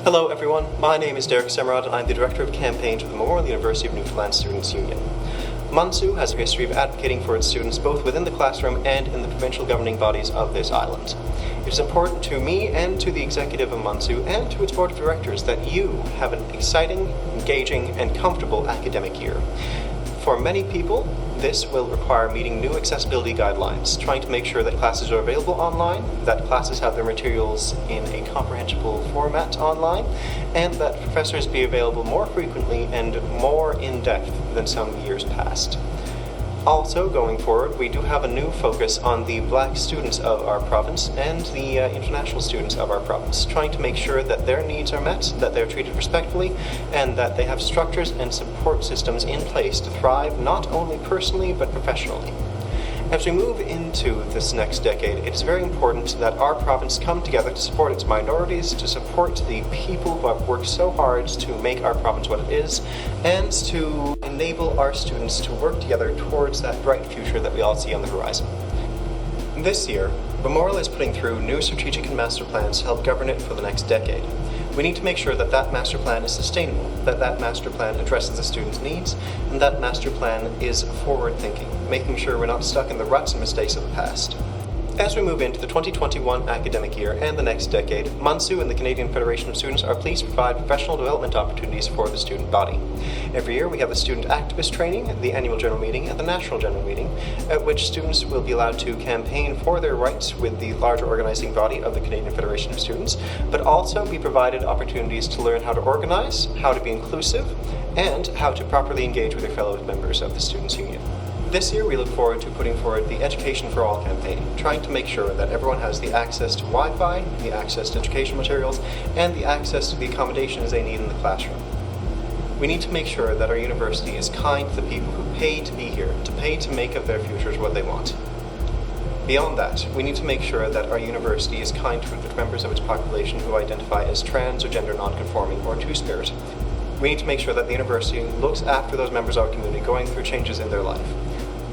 Hello everyone, my name is Derek Semerad and I'm the Director of Campaigns with the Memorial University of Newfoundland Students' Union. MUNSU has a history of advocating for its students both within the classroom and in the provincial governing bodies of this island. It is important to me and to the executive of MUNSU and to its board of directors that you have an exciting, engaging, and comfortable academic year. For many people, this will require meeting new accessibility guidelines, trying to make sure that classes are available online, that classes have their materials in a comprehensible format online, and that professors be available more frequently and more in-depth than some years past. Also, going forward, we do have a new focus on the Black students of our province and the international students of our province, trying to make sure that their needs are met, that they're treated respectfully, and that they have structures and support systems in place to thrive not only personally but professionally. As we move into this next decade, it is very important that our province come together to support its minorities, to support the people who have worked so hard to make our province what it is, and to enable our students to work together towards that bright future that we all see on the horizon. This year, Memorial is putting through new strategic and master plans to help govern it for the next decade. We need to make sure that that master plan is sustainable, that that master plan addresses the students' needs, and that master plan is forward-thinking, making sure we're not stuck in the ruts and mistakes of the past. As we move into the 2021 academic year and the next decade, MUNSU and the Canadian Federation of Students are pleased to provide professional development opportunities for the student body. Every year we have the Student Activist Training, the Annual General Meeting, and the National General Meeting, at which students will be allowed to campaign for their rights with the larger organizing body of the Canadian Federation of Students, but also be provided opportunities to learn how to organize, how to be inclusive, and how to properly engage with their fellow members of the Students' Union. This year we look forward to putting forward the Education for All campaign, trying to make sure that everyone has the access to Wi-Fi, the access to educational materials, and the access to the accommodations they need in the classroom. We need to make sure that our university is kind to the people who pay to be here, to pay to make of their futures what they want. Beyond that, we need to make sure that our university is kind to the members of its population who identify as trans or gender non-conforming or two-spirit. We need to make sure that the university looks after those members of our community going through changes in their life,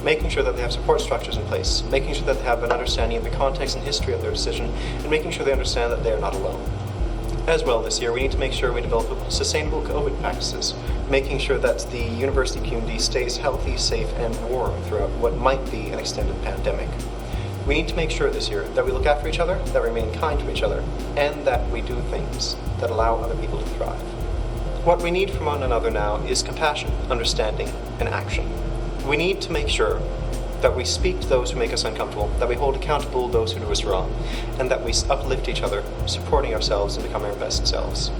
making sure that they have support structures in place, making sure that they have an understanding of the context and history of their decision, and making sure they understand that they are not alone. As well this year, we need to make sure we develop sustainable COVID practices, making sure that the university community stays healthy, safe, and warm throughout what might be an extended pandemic. We need to make sure this year that we look after each other, that we remain kind to each other, and that we do things that allow other people to thrive. What we need from one another now is compassion, understanding, and action. We need to make sure that we speak to those who make us uncomfortable, that we hold accountable those who do us wrong, and that we uplift each other, supporting ourselves and becoming our best selves.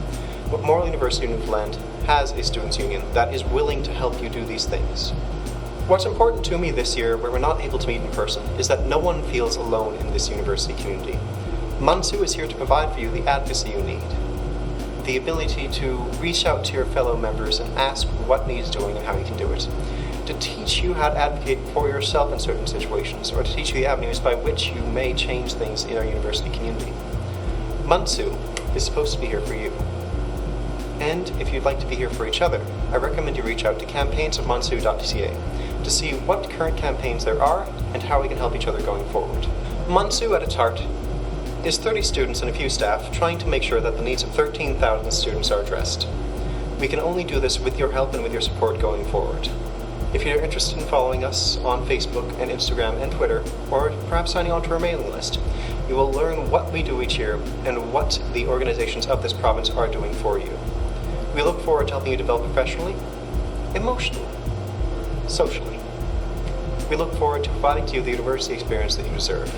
Memorial University of Newfoundland has a students' union that is willing to help you do these things. What's important to me this year, where we're not able to meet in person, is that no one feels alone in this university community. MUNSU is here to provide for you the advocacy you need, the ability to reach out to your fellow members and ask what needs doing and how you can do it, to teach you how to advocate for yourself in certain situations, or to teach you the avenues by which you may change things in our university community. MUNSU is supposed to be here for you. And if you'd like to be here for each other, I recommend you reach out to campaigns@munsu.ca to see what current campaigns there are and how we can help each other going forward. MUNSU at its heart is 30 students and a few staff trying to make sure that the needs of 13,000 students are addressed. We can only do this with your help and with your support going forward. If you're interested in following us on Facebook and Instagram and Twitter, or perhaps signing on to our mailing list, you will learn what we do each year and what the organizations of this province are doing for you. We look forward to helping you develop professionally, emotionally, socially. We look forward to providing to you the university experience that you deserve.